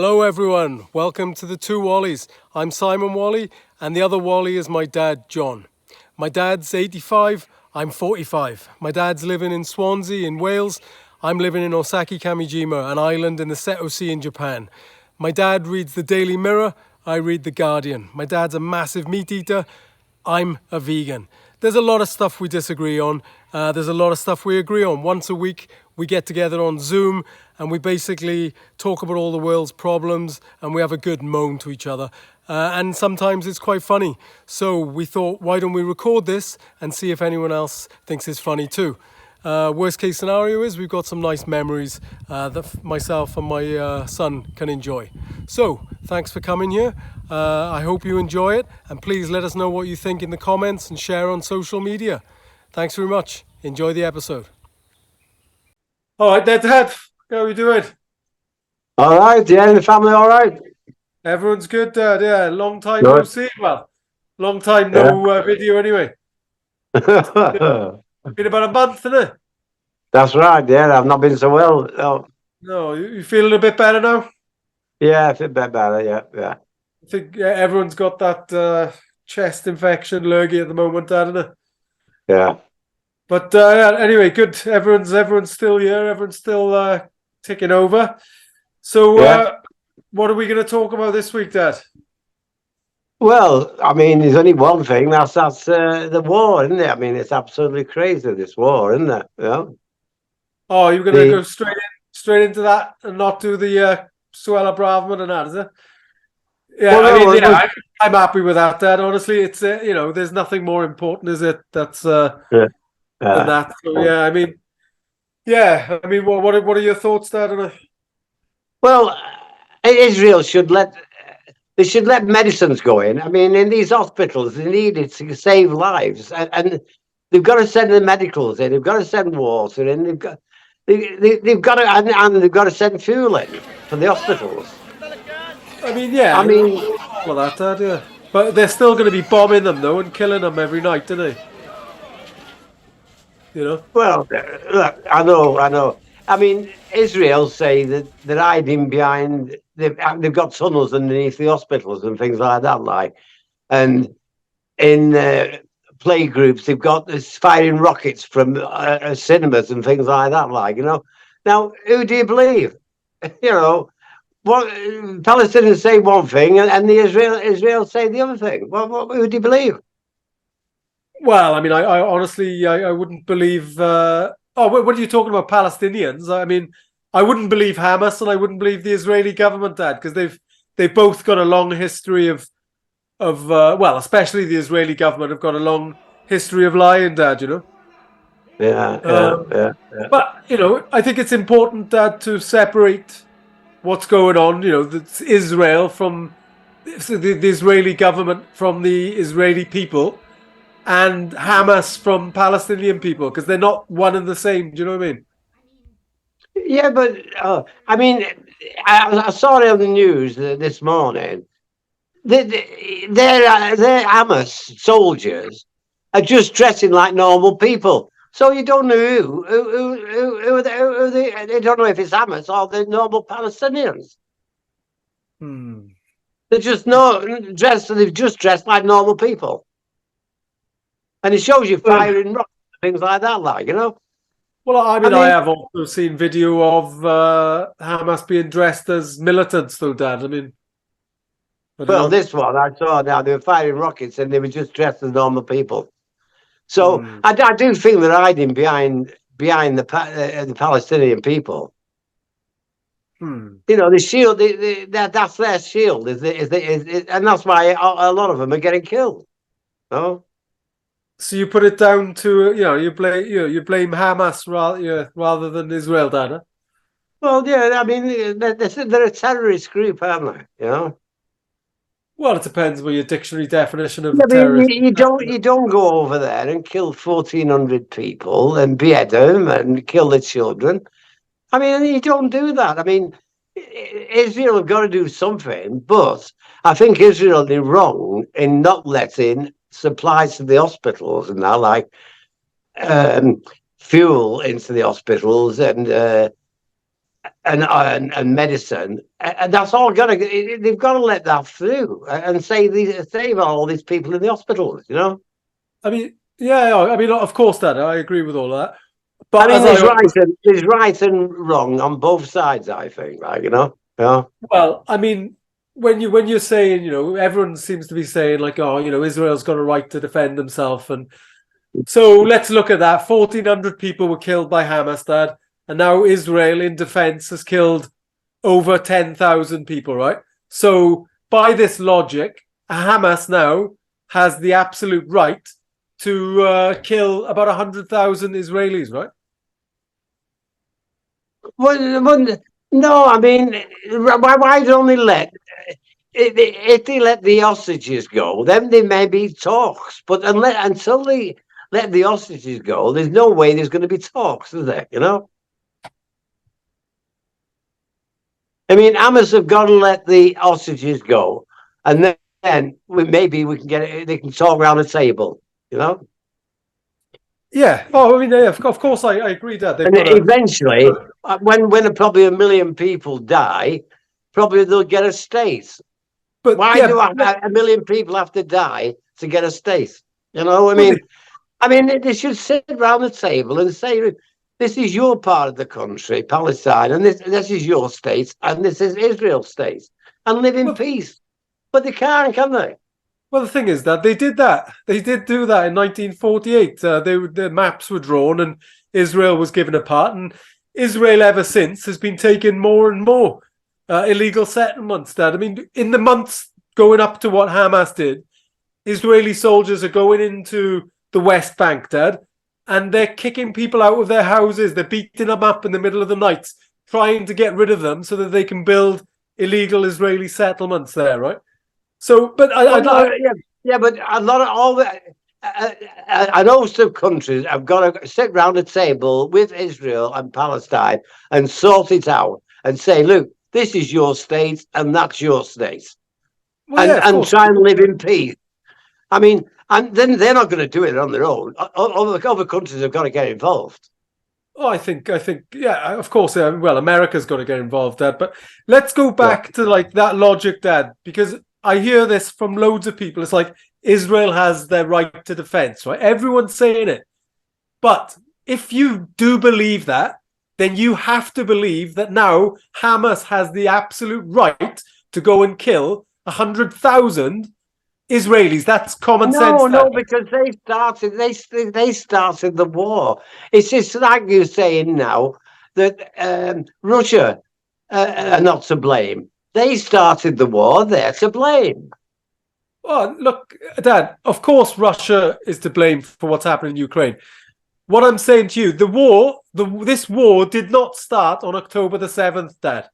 Hello everyone, welcome to the Two Whalleys. I'm Simon Whalley and the other Whalley is my dad, John. My dad's 85, I'm 45. My dad's living in Swansea in Wales. I'm living in Osaki Kamijima, an island in the Seto Sea in Japan. My dad reads the Daily Mirror, I read the Guardian. My dad's a massive meat eater, I'm a vegan. There's a lot of stuff we disagree on. There's a lot of stuff we agree on. Once a week, we get together on Zoom and we basically talk about all the world's problems and we have a good moan to each other. And sometimes it's quite funny. So we thought, why don't we record this and see if anyone else thinks it's funny too. Worst case scenario is we've got some nice memories that myself and my son can enjoy. So thanks for coming here. I hope you enjoy it. And please let us know what you think in the comments and share on social media. Thanks very much. Enjoy the episode. All right, Dad. How are we doing? All right, yeah, the family all right? Everyone's good, Dad. Yeah, long time Good. no see. Well, long time no video anyway. Been about a month, isn't it? That's right, yeah, I've not been so well. Oh, No, you feeling a bit better now? yeah, I feel a bit better, yeah. I think everyone's got that chest infection, lurgy at the moment, Dad, isn't it? Yeah. But anyway, good. Everyone's still here. Everyone's still ticking over. So what are we going to talk about this week, Dad? Well, I mean, there's only one thing, that's the war, isn't it? I mean, it's absolutely crazy, this war, isn't it? Yeah. Oh, you're going to go straight into that and not do the Suella Braverman and that, is it? Yeah, well, I'm happy with that, Dad. Honestly, it's there's nothing more important, is it? That's than that. So what are your thoughts, Dad? On it? Well, Israel should let medicines go in. I mean, in these hospitals, they need it to save lives, and they've got to send the medicals in. They've got to send water in. They've got to send fuel in for the hospitals. All that, Dad, yeah. But they're still going to be bombing them though and killing them every night, aren't they? You know. Well, look, I know. I mean, Israel say that they're hiding behind. They've got tunnels underneath the hospitals and things like that, and in play groups they've got this firing rockets from cinemas and things like that, Now, who do you believe? What Palestinians say one thing and the Israel say the other thing. Who do you believe? Well, I mean, I honestly, I wouldn't believe. What are you talking about, Palestinians? I mean, I wouldn't believe Hamas and I wouldn't believe the Israeli government, Dad, because they've both got a long history of especially the Israeli government have got a long history of lying, Dad. Yeah. But I think it's important, Dad, to separate what's going on. That's Israel from the Israeli government from the Israeli people. And Hamas from Palestinian people, because they're not one and the same. Do you know what I mean? Yeah, but I mean, I saw it on the news this morning. Their Hamas soldiers are just dressing like normal people, so you don't know who they don't know if it's Hamas or the normal Palestinians. They're just They've just dressed like normal people. And it shows you firing rockets and things like that, Well, I mean, I have also seen video of Hamas being dressed as militants, though, Dad. I mean, this one I saw now, they were firing rockets and they were just dressed as normal people. So I do think they're hiding behind the Palestinian people. The shield, that's their shield, and that's why a lot of them are getting killed. So you put it down to you blame Hamas rather than Israel, Dad. Huh? Well, yeah, I mean they're a terrorist group, aren't they? Well, it depends what your dictionary definition of terrorist. You don't go over there and kill 1,400 people and behead them and kill the children. I mean, you don't do that. I mean, Israel have got to do something, but I think Israel did wrong in not letting supplies to the hospitals and that, like fuel into the hospitals and and medicine, and that's all got to. They've got to let that through and save all these people in the hospitals. You know. I mean, yeah, I mean, of course, Dad, I agree with all that. I But mean, as I always, there's right and wrong on both sides. I think, like you know, yeah. well, I mean, when you're saying, everyone seems to be saying like, oh, Israel's got a right to defend themselves, and so let's look at that. 1,400 people were killed by Hamas, Dad, and now Israel in defense has killed over 10,000 people, right? So by this logic, Hamas now has the absolute right to kill about 100,000 Israelis, right? No, I mean, why don't they let if they let the hostages go, then there may be talks. But until they let the hostages go, there's no way there's going to be talks, is there? You know. I mean, Hamas have got to let the hostages go, and then maybe we can get it. They can talk around the table. You know. Yeah. Oh, I mean, yeah, of course, I agree that they've And got to. eventually, when probably 1 million people die, probably they'll get a state. But Why yeah, do 1 million people have to die to get a state? You know, well, I mean, they should sit around the table and say, "This is your part of the country, Palestine, and this is your state, and this is Israel's state, and live in well, peace." But they can't, can they? well, the thing is that they did that. They did do that in 1948. The maps were drawn, and Israel was given a part. And Israel, ever since, has been taking more and more illegal settlements. Dad, I mean, in the months going up to what Hamas did, Israeli soldiers are going into the West Bank, Dad, and they're kicking people out of their houses. They're beating them up in the middle of the night, trying to get rid of them so that they can build illegal Israeli settlements there, right? So, but Well, I'd no, like. yeah, but a lot of all the. I know some countries have got to sit round a table with Israel and Palestine and sort it out and say, "Look, this is your state and that's your state," Well, yeah, of and course. try and live in peace. I mean, and then they're not going to do it on their own. Other countries have got to get involved. Oh, I think, yeah, of course. Well, America's got to get involved, Dad. But let's go Yeah. back to like that logic, Dad, because I hear this from loads of people. It's like Israel has their right to defense, right? Everyone's saying it. But if you do believe that, then you have to believe that now Hamas has the absolute right to go and kill 100,000 Israelis. That's common sense, No, Dad. no, because they started the war. It's just like you're saying now that Russia are not to blame. They started the war. They're to blame. Oh, look, Dad, of course Russia is to blame for what's happening in Ukraine. What I'm saying to you, this war did not start on October the 7th, Dad.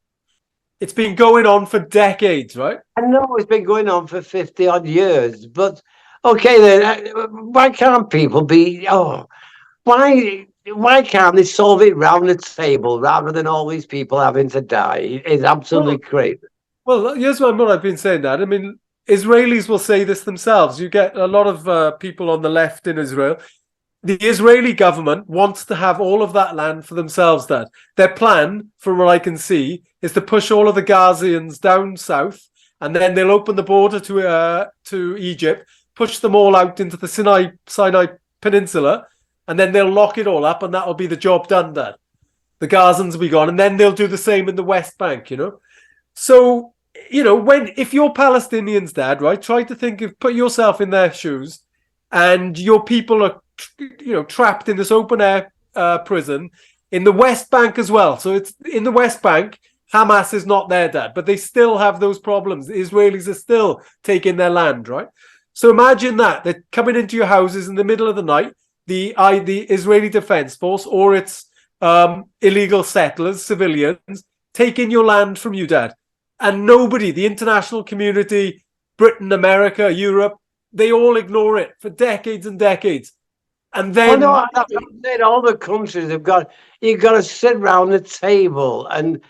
It's been going on for decades, right? I know it's been going on for 50 odd years, but okay then, why can't people be? Oh, why can't they solve it round the table rather than all these people having to die? It's absolutely Well, crazy. well, here's what I've been saying, Dad. I mean, Israelis will say this themselves. You get a lot of people on the left in Israel. The Israeli government wants to have all of that land for themselves, Dad. Their plan, from what I can see, is to push all of the Gazians down south, and then they'll open the border to Egypt, push them all out into the Sinai Peninsula, and then they'll lock it all up, and that'll be the job done, Dad. The Gazans will be gone, and then they'll do the same in the West Bank, So, if you're Palestinians, Dad, right, try to put yourself in their shoes, and your people are trapped in this open air prison in the West Bank as well. So it's in the West Bank. Hamas is not there, Dad, but they still have those problems. The Israelis are still taking their land, right? So imagine that they're coming into your houses in the middle of the night. The Israeli Defense Force or its illegal settlers, civilians, taking your land from you, Dad, and nobody, the international community, Britain, America, Europe, they all ignore it for decades and decades. And Well, then, no, that's what I'm saying. All the countries have got you've got to sit around the table and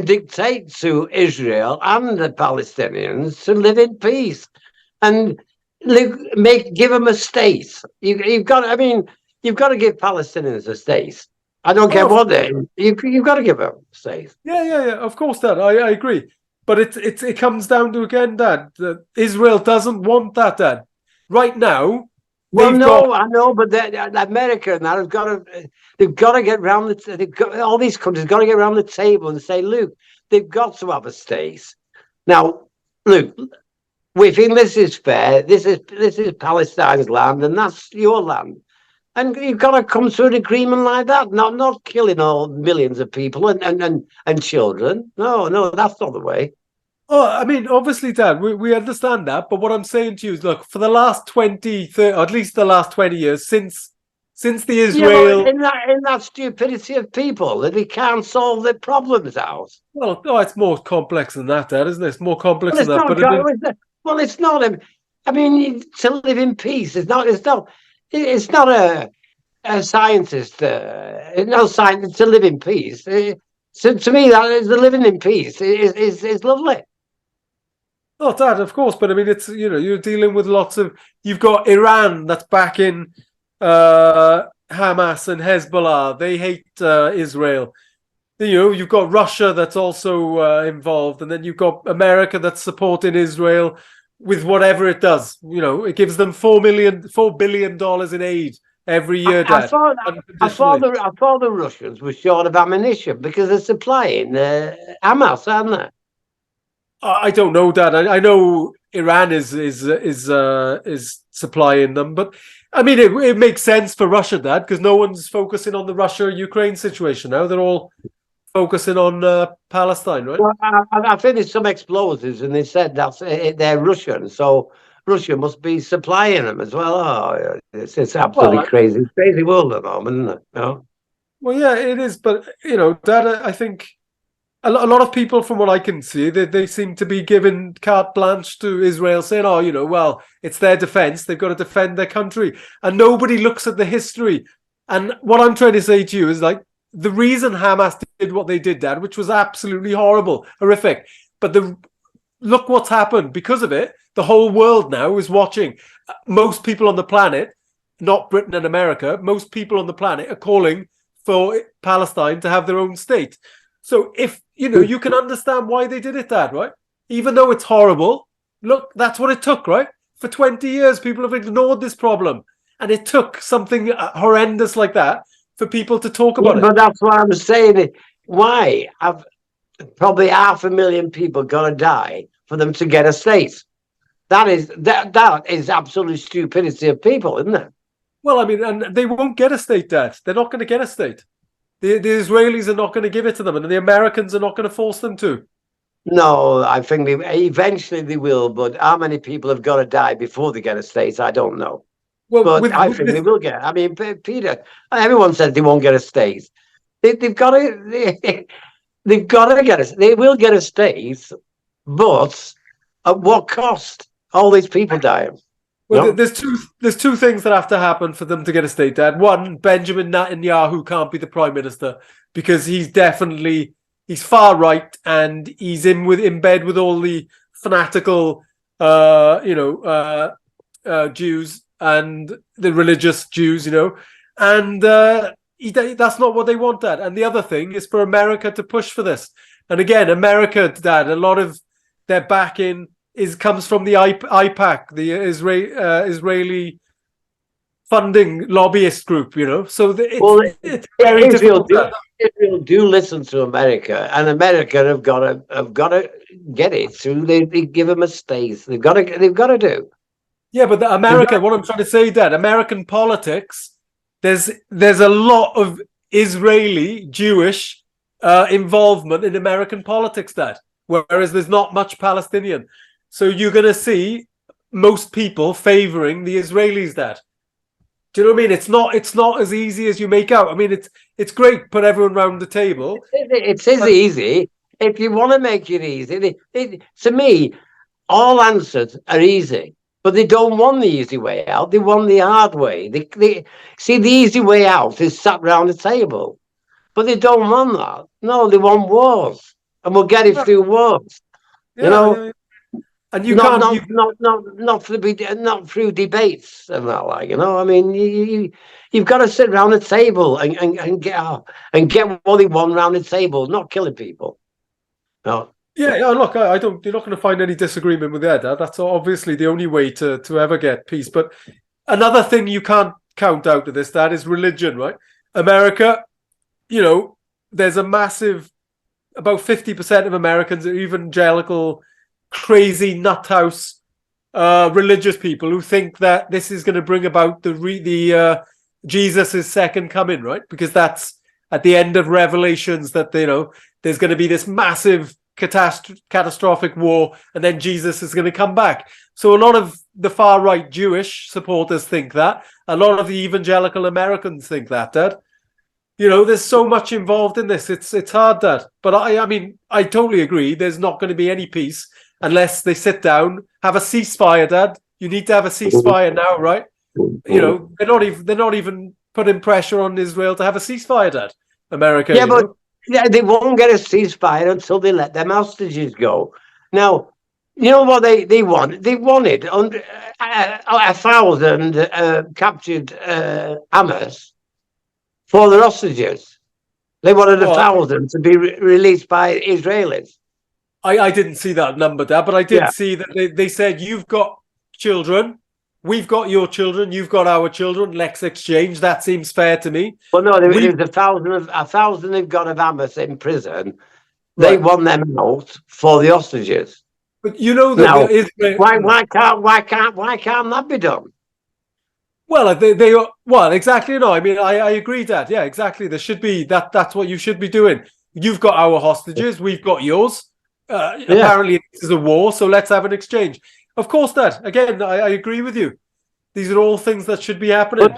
dictate to Israel and the Palestinians to live in peace and give them a state. You've got. I mean, you've got to give Palestinians a state. I don't care Oh, what they. You've got to give them states. yeah. Of course, Dad. I agree. But it comes down to again, Dad, that Israel doesn't want that, Dad. Right now, Well, they've got no, I know, but America and that have got to. They've got to get round the. They've got, all these countries got to get around the table and say, look, they've got to have a state. Now, look, we think this is fair. This is Palestine's land, and that's your land. And you've got to come to an agreement like that, not killing all millions of people and children. No, that's not the way. Oh, I mean, obviously, Dad, we understand that. But what I'm saying to you is, look, for the last 20, 30, or at least the last 20 years, since the Yeah, well, Israel... in that stupidity of people that they can't solve their problems out. Well, no, it's more complex than that, Dad, isn't it? It's more complex Well, than it's that. not. But it is... Well, it's not. I mean, to live in peace. It's not. It's not. It's not a scientist. No scientist to live in peace. So to me, that is the living in peace is lovely. Oh, Dad, of course. But I mean, it's, you're dealing with lots of... You've got Iran that's backing Hamas and Hezbollah. They hate Israel. You've got Russia that's also involved, and then you've got America that's supporting Israel with whatever it does. It gives them $4 billion in aid every year, I Dad. thought Unconditionally. I thought the Russians were short of ammunition because they're supplying Hamas, aren't they? I don't know, Dad. I know Iran is supplying them, but I mean, it makes sense for Russia, Dad, because no one's focusing on the Russia-Ukraine situation now. They're all focusing on Palestine, right? Well, I think there's some explosives, and they said that's they're Russian, so Russia must be supplying them as well. Oh, it's absolutely Well, crazy, crazy world at the moment, isn't it? well, yeah, it is. But Dad, I think a lot of people, from what I can see, they seem to be giving carte blanche to Israel, saying, "Oh, well, it's their defense; they've got to defend their country," and nobody looks at the history. And what I'm trying to say to you is, like, the reason Hamas did what they did, Dad, which was absolutely horrible, horrific, but look what's happened because of it. The whole world now is watching. Most people on the planet, not Britain and America, most people on the planet are calling for Palestine to have their own state. So if you can understand why they did it, Dad, right? Even though it's horrible, look, that's what it took, right? For 20 years, people have ignored this problem, and it took something horrendous like that for people to talk about it. But that's what I'm saying. Why have probably 500,000 people got to die for them to get a state? That is absolute stupidity of people, isn't it? Well, I mean, and they won't get a state, Dad. They're not going to get a state. The Israelis are not going to give it to them, and the Americans are not going to force them to. No, I think eventually they will, but how many people have got to die before they get a state? I don't know. Well, But I think they will get. I mean, Peter, everyone says they won't get a state. They've got to. They've got to get a. They will get a state, but at what cost? All these people dying. Well, No? there's two things that have to happen for them to get a state, Dad. One, Benjamin Netanyahu can't be the prime minister because he's far right and he's in bed with all the fanatical, Jews and the religious Jews, and that's not what they want, Dad. And the other thing is for America to push for this. And again, America, Dad, a lot of their backing comes from the IPAC, the Israeli funding lobbyist group, So it's very difficult. Israel do listen to America, and America have got to get it. So they give them a state. They've got to do. Yeah, but what I'm trying to say, Dad, American politics, there's a lot of Israeli Jewish involvement in American politics, Dad, whereas there's not much Palestinian. So you're going to see most people favoring the Israelis, Dad. Do you know what I mean? It's not as easy as you make out. I mean, it's great, put everyone around the table. It's easy if you want to make it easy. To me, all answers are easy, but they don't want the easy way out. They want the hard way. They see the easy way out is sat round the table, but they don't want that. No, they want wars, and we'll get it through wars. Yeah, And you Not can't. not not not not through debates and that, like, you know. I mean, you've got to sit around a table and get what they want around the table, not killing people. No. Yeah, yeah. Look, I don't. You're not going to find any disagreement with that. That's obviously the only way to ever get peace. But another thing you can't count out of this, Dad, is religion, right? America, there's a massive, about 50% of Americans are evangelical, crazy nuthouse, religious people who think that this is going to bring about the Jesus's second coming, right? Because that's at the end of Revelations that there's going to be this massive catastrophic war, and then Jesus is going to come back. So a lot of the far right Jewish supporters think that. A lot of the evangelical Americans think that, Dad. There's so much involved in this. It's hard, Dad. But I mean, I totally agree. There's not going to be any peace unless they sit down, have a ceasefire, Dad. You need to have a ceasefire now, right? They're not even putting pressure on Israel to have a ceasefire, Dad. America, Yeah, but they won't get a ceasefire until they let them hostages go. Now, you know what they want? They wanted 1,000 captured Hamas for the hostages. They wanted 1,000 to be released by Israelis. I didn't see that number, Dad, but I did see that they said, you've got children, we've got your children, you've got our children, let's exchange. That seems fair to me. Well, no, there was 1,000 they've got of Hamas in prison. They want them out for the hostages. But that Israel, why can't that be done? Well, exactly. No, I mean, I agree, Dad. Yeah, exactly. There should be that's what you should be doing. You've got our hostages, we've got yours. Apparently, this is a war, so let's have an exchange. Of course, Dad. Again, I agree with you. These are all things that should be happening.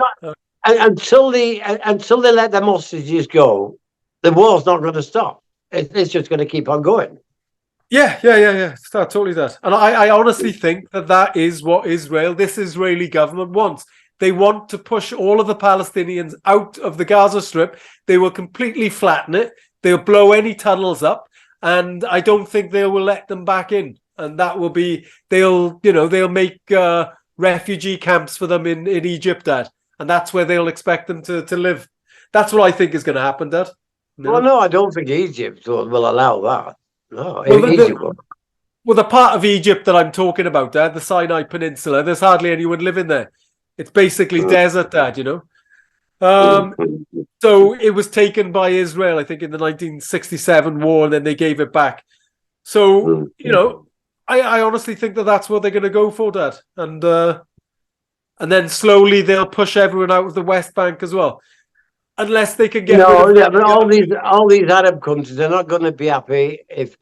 Until they let them hostages go, the war's not going to stop. It's just going to keep on going. Yeah. Totally that. And I honestly think that is what this Israeli government wants. They want to push all of the Palestinians out of the Gaza Strip. They will completely flatten it. They'll blow any tunnels up. And I don't think they will let them back in. And that will be, they'll make refugee camps for them in Egypt, Dad. And that's where they'll expect them to live. That's what I think is going to happen, Dad. Well, no, I don't think Egypt will allow that. No, the part of Egypt that I'm talking about, Dad, the Sinai Peninsula, there's hardly anyone living there. It's basically desert, Dad, So it was taken by Israel, I think, in the 1967 war, and then they gave it back. So, I honestly think that's what they're going to go for, Dad. And then slowly they'll push everyone out of the West Bank as well. Unless they can get but all these Arab countries are not going to be happy if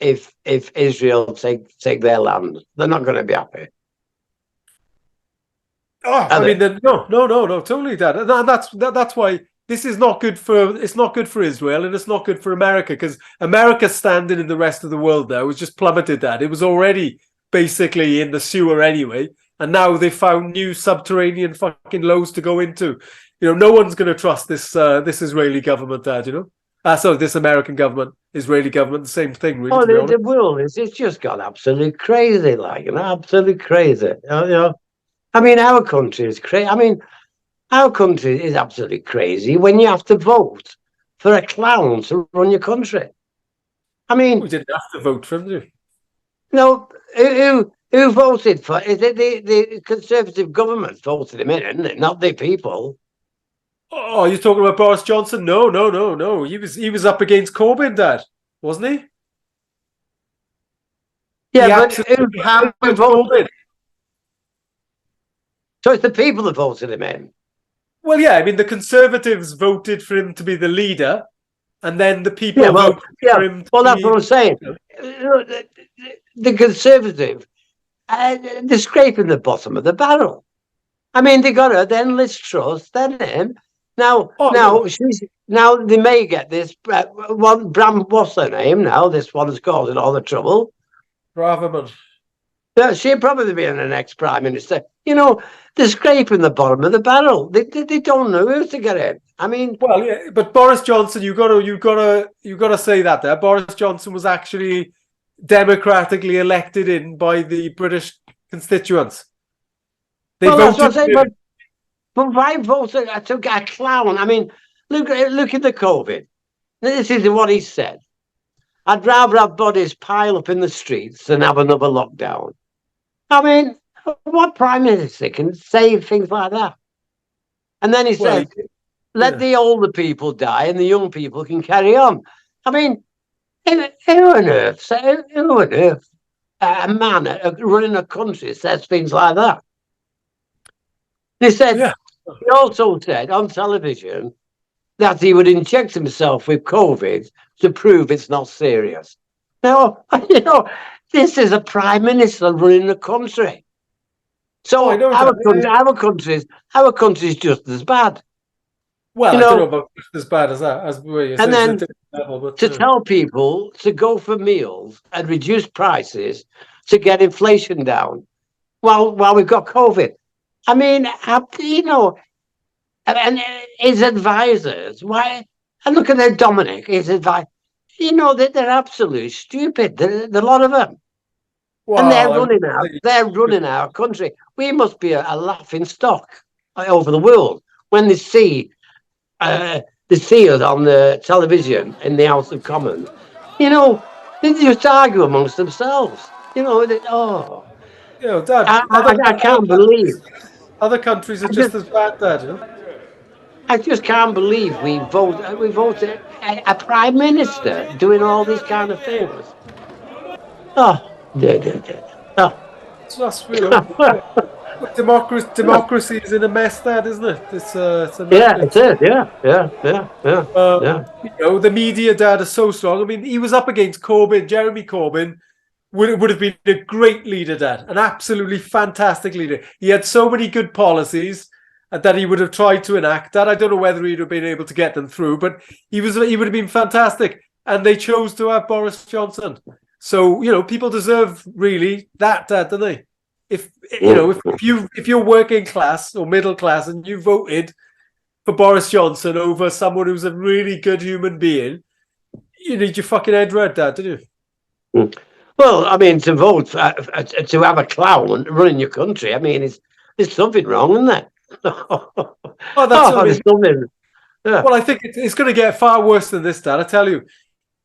Israel take their land. They're not going to be happy. No, totally, Dad. And that's why this is not good for. It's not good for Israel, and it's not good for America, because America's standing in the rest of the world now has just plummeted. That it was already basically in the sewer anyway, and now they found new subterranean fucking lows to go into. No one's going to trust this Israeli government, Dad. This American government, Israeli government, the same thing, really. Oh, the world it's just got absolutely crazy, absolutely crazy. I mean, our country is crazy. I mean, our country is absolutely crazy when you have to vote for a clown to run your country. I mean, we didn't have to vote for him, did we? No, who voted for? Is it the Conservative government voted him in, isn't it? Not the people. Oh, you're talking about Boris Johnson? No. He was up against Corbyn, Dad, wasn't he? Yeah, who voted? So it's the people that voted him in. Well, yeah, I mean, the Conservatives voted for him to be the leader, and then the people voted for him to that's what I'm saying. The Conservative, they're scraping the bottom of the barrel. I mean, they got her, then Liz Truss, then him. Now they may get this one. What's her name now? This one's causing all the trouble. Braverman. She'll probably be the next prime minister. They're scraping the bottom of the barrel. They don't know who to get in. I mean, well, yeah, but Boris Johnson, you got to say that there. Boris Johnson was actually democratically elected in by the British constituents. They Well, that's what I'm voted saying. for him. But why vote to get a clown? I mean, look at the COVID. This is what he said. I'd rather have bodies pile up in the streets than have another lockdown. I mean, what prime minister can say things like that? And then he Well, said, let the older people die and the young people can carry on. I mean, who on earth, a man running a country says things like that? He said, yeah. he also said on television that he would inject himself with COVID to prove it's not serious. Now, this is a prime minister running the country. So I know that. our country's just as bad. Well, I don't know about just as bad as that. As it's And a then different level, but to tell people to go for meals and reduce prices to get inflation down while we've got COVID. I mean, and his advisors, why? And look at their Dominic, his advisor. They're absolutely stupid. A lot of them. And they're running our country. We must be a laughing stock over the world when they see us on the television in the House of Commons. They just argue amongst themselves. Dad, I can't believe. other countries are just as bad, Dad. I just can't believe we voted a prime minister doing all these kind of things. Oh, oh. That's democracy is in a mess, Dad, isn't it? It's a Yeah, mess. it is. Yeah. The media, Dad, is so strong. I mean, he was up against Corbyn. Jeremy Corbyn would have been a great leader, Dad, an absolutely fantastic leader. He had so many good policies that he would have tried to enact. Dad, I don't know whether he'd have been able to get them through, but he would have been fantastic. And they chose to have Boris Johnson. So, people deserve really that, Dad, don't they? If you're working class or middle class and you voted for Boris Johnson over someone who's a really good human being, you need your fucking head right, Dad, don't you? Well, I mean, to vote to have a clown running your country, I mean, there's something wrong, isn't there? There's something. Yeah. Well, I think it's going to get far worse than this, Dad. I tell you.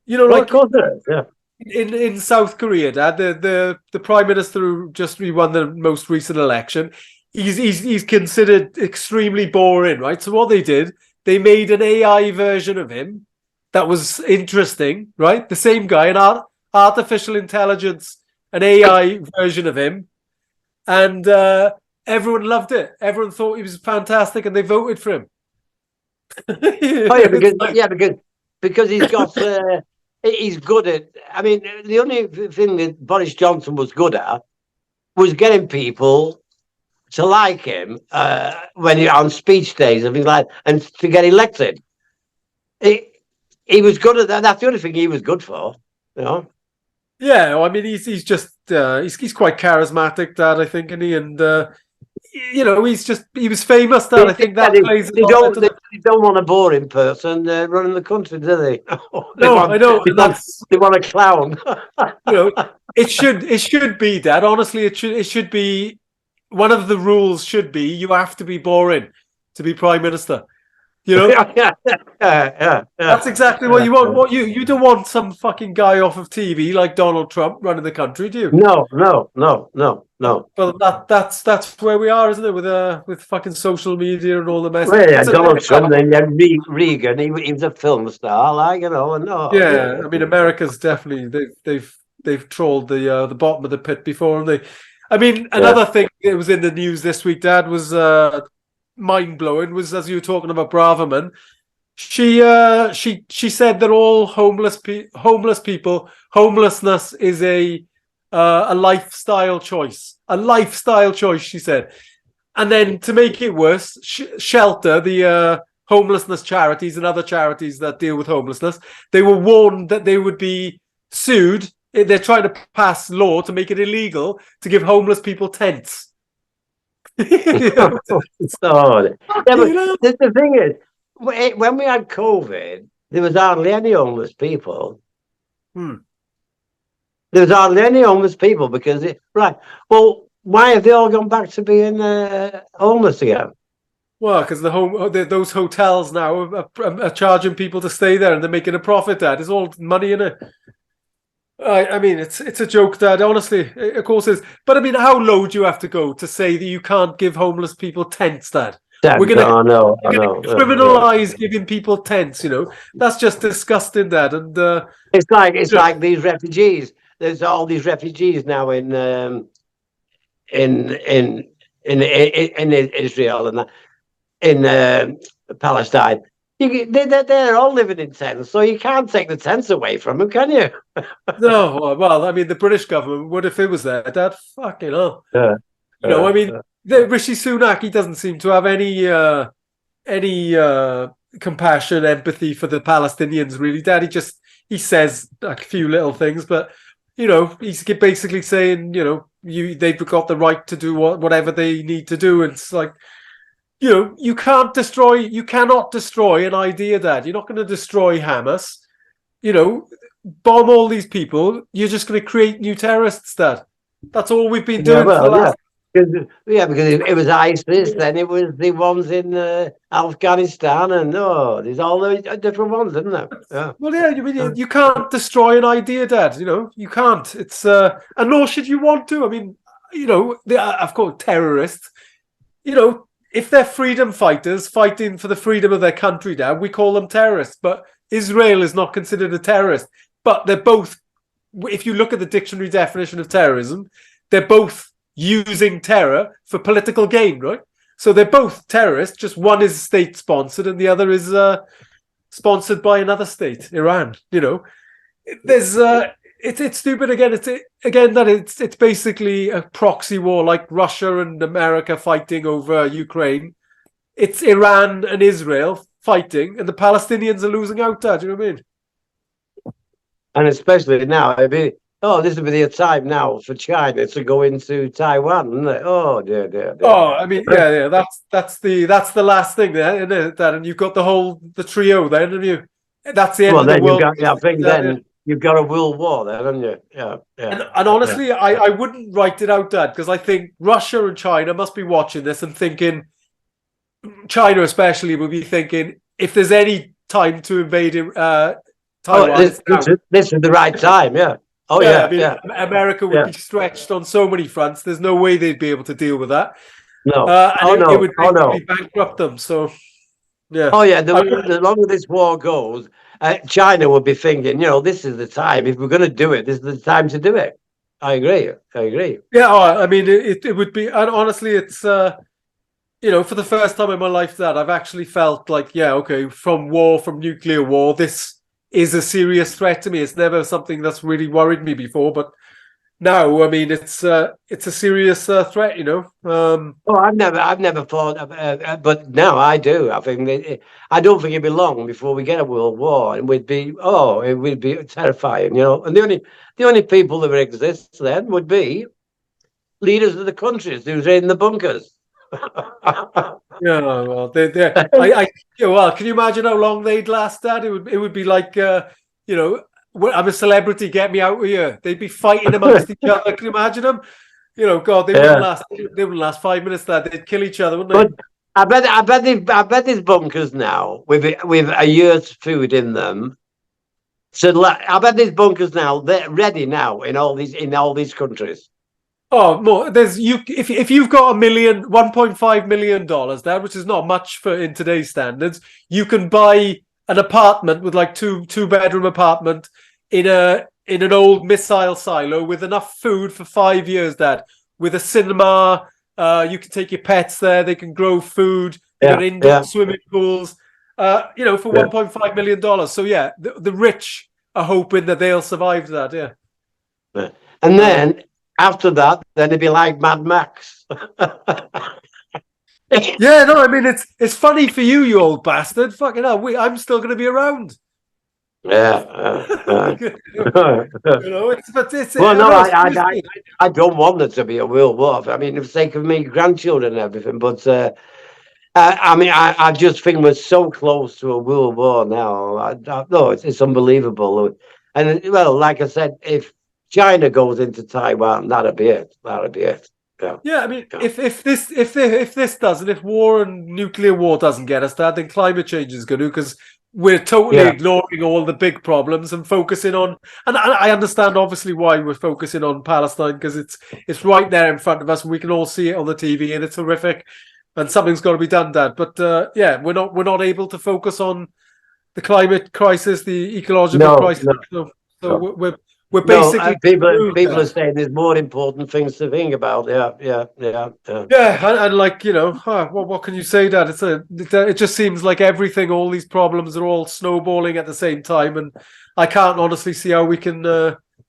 Of course it is, yeah. In South Korea, Dad, the prime minister who just won the most recent election, he's considered extremely boring, right? So what they did, they made an AI version of him that was interesting, right? The same guy, an artificial intelligence, an AI version of him, and everyone loved it. Everyone thought he was fantastic, and they voted for him. Because he's got. He's good at. I mean, the only thing that Boris Johnson was good at was getting people to like him when you're on speech days and things like, and to get elected. He was good at that. That's the only thing he was good for. Yeah, I mean, he's just he's quite charismatic, Dad. I think, isn't he? And he was famous, Dad. I think that plays. They don't want a boring person running the country, do they? I know. They want a clown. It should be, Dad. Honestly, it should be. One of the rules should be you have to be boring to be prime minister. Yeah. That's exactly what you want. What you don't want some fucking guy off of TV like Donald Trump running the country, do you? No. Well, that's where we are, isn't it? With fucking social media and all the mess. Well, yeah, Donald Trump, then Reagan. He was a film star, Yeah, I mean, America's definitely they've trolled the bottom of the pit before, haven't they? I mean, another thing that was in the news this week, Dad, was mind-blowing, was as you were talking about Braverman. She said that all homelessness is a lifestyle choice. A lifestyle choice, she said. And then to make it worse, Shelter, the homelessness charities and other charities that deal with homelessness, they were warned that they would be sued. They're trying to pass law to make it illegal to give homeless people tents. The thing is, when we had COVID, there was hardly any homeless people. There's hardly any homeless people because right. Well, why have they all gone back to being homeless again? Well, because those hotels now are charging people to stay there, and they're making a profit. Dad, it's all money in it. I mean, it's a joke, Dad. Honestly, of course it is. But I mean, how low do you have to go to say that you can't give homeless people tents, Dad? We're Then, gonna, I know, we're gonna yeah. criminalize giving people tents. That's just disgusting, Dad. And It's like these refugees. There's all these refugees now in in in Israel and in Palestine. They're all living in tents, so you can't take the tents away from them, can you? no, well, I mean, the British government would if it was there, Dad. Fucking hell. Yeah, I mean, Rishi Sunak, he doesn't seem to have any compassion, empathy for the Palestinians, really. Dad, he says like a few little things, but he's basically saying, they've got the right to do whatever they need to do. And it's like, you cannot destroy an idea, Dad. You're not going to destroy Hamas. Bomb all these people. You're just going to create new terrorists, Dad. That's all we've been doing for the last. Because it was ISIS, then it was the ones in Afghanistan, and there's all the different ones, isn't there? Yeah. Well, yeah, you mean you can't destroy an idea, Dad. You can't. It's and nor should you want to. I mean, I've called terrorists. If they're freedom fighters fighting for the freedom of their country, Dad, we call them terrorists. But Israel is not considered a terrorist. But they're both. If you look at the dictionary definition of terrorism, they're both using terror for political gain, right? So they're both terrorists, just one is state sponsored and the other is sponsored by another state, Iran. There's it's stupid again. It's basically a proxy war like Russia and America fighting over Ukraine. It's Iran and Israel fighting, and the Palestinians are losing out. Do you know what I mean? And especially now, this will be the time now for China to go into Taiwan, isn't it? Oh dear. Oh, I mean, yeah. That's the last thing there, isn't it? And you've got the trio there, haven't you? That's the end of the world. I think then you've got a world war there, haven't you? Yeah. And honestly, yeah. I wouldn't write it out, Dad, because I think Russia and China must be watching this and thinking, China especially will be thinking, if there's any time to invade Taiwan, this is the right time, yeah. Oh yeah, I mean, America would be stretched on so many fronts. There's no way they'd be able to deal with that. No, it would basically bankrupt them. So, yeah. Oh yeah, the longer this war goes, China would be thinking, this is the time. If we're going to do it, this is the time to do it. I agree. Yeah, I mean, it would be, and honestly, it's for the first time in my life that I've actually felt like, from nuclear war, this is a serious threat to me. It's never something that's really worried me before, but now, I mean, it's a serious threat. I've never thought, but now I do. I think I don't think it'd be long before we get a world war, and it would be terrifying. And the only people that would exist then would be leaders of the countries who's in the bunkers. Yeah, well, can you imagine how long they'd last? That it would be like, I'm a celebrity, get me out of here. They'd be fighting amongst each other. Can you imagine them? God, they wouldn't last. They wouldn't last 5 minutes. They'd kill each other, wouldn't they? But I bet these bunkers now with a year's food in them. So I bet these bunkers now they're ready now in all these countries. Oh, more. If you've got $1.5 million, Dad, which is not much in today's standards, you can buy an apartment with like two bedroom apartment in an old missile silo with enough food for 5 years, Dad. With a cinema, you can take your pets there. They can grow food. You got indoor swimming pools. For $1.5 million. So yeah, the rich are hoping that they'll survive that. Yeah. And then. After that, then it'd be like Mad Max. Yeah, no, I mean it's funny for you old bastard. Fucking hell, I'm still going to be around. Yeah. I don't want there to be a world war. I mean, for the sake of me grandchildren and everything. But I just think we're so close to a world war now. No, it's unbelievable. And like I said, if China goes into Taiwan, that'll be it. That'll be it. Yeah. Yeah, I mean, Yeah. if this doesn't, if war and nuclear war doesn't get us that, then climate change is going to, because we're totally Yeah. ignoring all the big problems and focusing on. And I understand obviously why we're focusing on Palestine, because it's right there in front of us, and we can all see it on the TV, and it's horrific, and something's got to be done, Dad. But yeah, we're not able to focus on the climate crisis, the ecological No, crisis. no, So no. we're No, basically people screwed, people are Dad. saying there's more important things to think about. Yeah, yeah, yeah, yeah. Yeah, and like what can you say, Dad? It just seems like everything, all these problems are all snowballing at the same time, and I can't honestly see how we can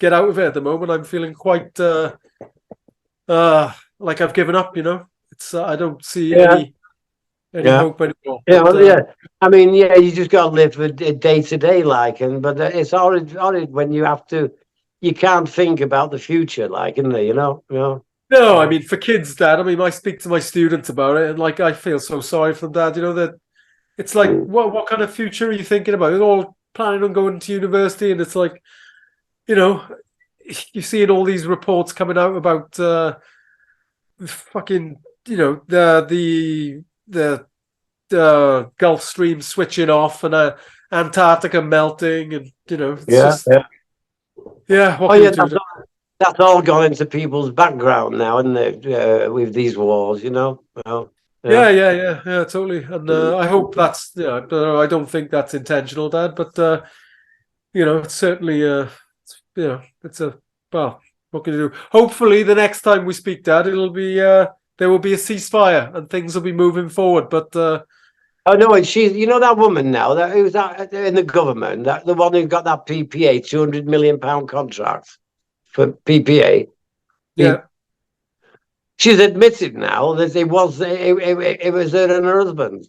get out of it at the moment. I'm feeling quite like I've given up. It's I don't see Yeah, any yeah. hope anymore. Yeah, But well, yeah. I mean, yeah, you just got to live with it day to day, like, and but it's horrid when you can't think about the future, like, isn't it? no, I mean for kids, Dad. I mean, I speak to my students about it, and like I feel so sorry for them, Dad. That it's like Mm. what kind of future are you thinking about? They're all planning on going to university, and it's like you know you're seeing all these reports coming out about fucking the Gulf Stream switching off and Antarctica melting, and it's Yeah, just yeah. yeah. What Oh, can you yeah. do? That's all gone into people's background now, isn't it? With these wars, Well, yeah. Yeah, totally. And Mm. I hope that's I don't think that's intentional, Dad, but it's certainly it's a well. What can you do? Hopefully, the next time we speak, Dad, it'll be there will be a ceasefire and things will be moving forward. But Oh no, and she's that woman now that who's that in the government, that the one who got that PPA £200 million contract for PPA. yeah, She's admitted now that it was her and her husband.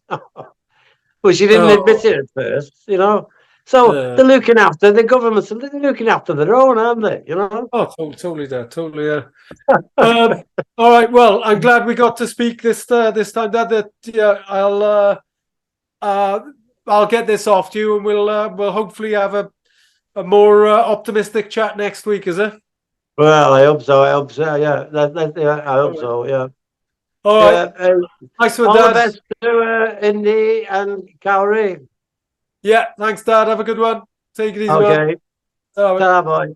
Well, she didn't admit oh, it at first. So uh, they're looking after the government. They're looking after their own, aren't they? totally, Dad, totally. Um, all right. Well, I'm glad we got to speak this time, Dad. That yeah, uh, I'll get this off to you, and we'll hopefully have a more optimistic chat next week. Is it? Well, I hope so. I hope so. Yeah, yeah, I All hope right. so. Yeah, All right. yeah. Nice one, All the Dad. best to Indy and Cowrie. Yeah. Thanks, Dad. Have a good one. Take it easy, man. Okay, All right. ta boy.